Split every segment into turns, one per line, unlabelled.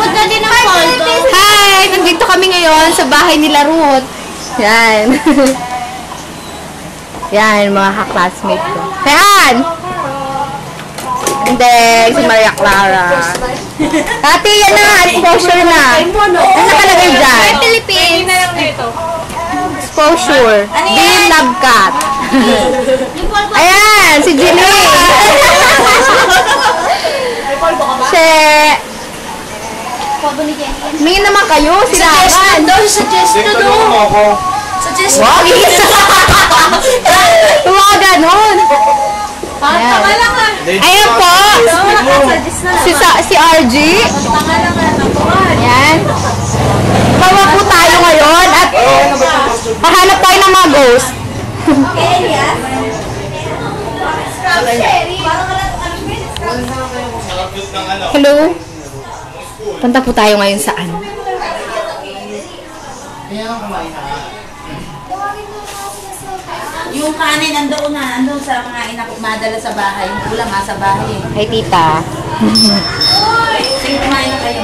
Abot na din ang photo.
Hi! Nandito kami ngayon sa bahay nila Ruth. Yan. Yan, mga ka-classmate ko. Ayan! Hindi, si Maria Clara. Ate, yan na. Exposure na. Ano nakalagay dyan?
Philippines.
Exposure. Dear Love Cat. Ayan, si Jimmy. Si... May naman kayo, silakan.
Suggest na doon. Suggest na
Wag! Huwag ganun. Ayan po. Si RG. Ayan. Bawa po tayo ngayon at hahanap tayo ng mga ghost. Hello. Punta po tayo ngayon saan?
Yung kanin nandoon sa mga madala sa bahay. Kulang nga sa bahay.
Hi, tita.
Sige, kumain na kayo.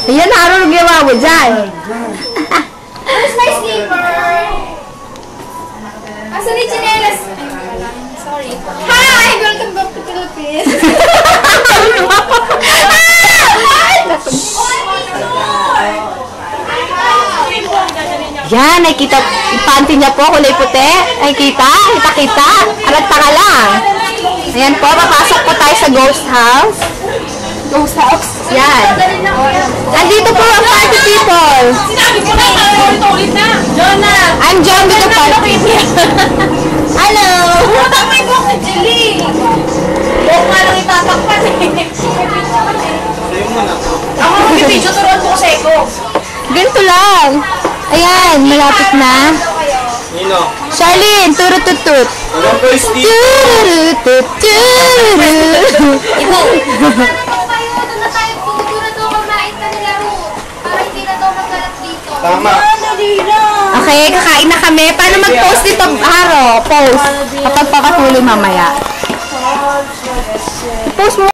Ayan, naroon gawa mo dyan.
Where's my sleeper? Asa ni Chinelas? Sorry. Hi! Welcome back to Philippines.
Yan, nakikita yung panty niya po, kulay puti. Ay, kita. Alat ka lang. Ayan po, papasok po tayo sa ghost house. Ghost house? Yan. Andito po ang party people.
Sinabi ko na, ulit na. Jonah!
I'm John with the party. Hello!
Utang may buhok ni Jelly. Buhok nga lang itatakpan eh. Ako mag-video, turuan ko sa Eko.
Ganito lang. Ayan, malapit na.
Nino?
Charlene, turututut.
Anong ko Steve?
Turututut.
Ito. Doon na tayo pagkura daw kumain ka nila Ruth. Para hindi na daw magalat dito.
Tama.
Okay, kakain na kami. Paano mag-post dito, Haro? Post. Kapag papatuloy mamaya. Post mo.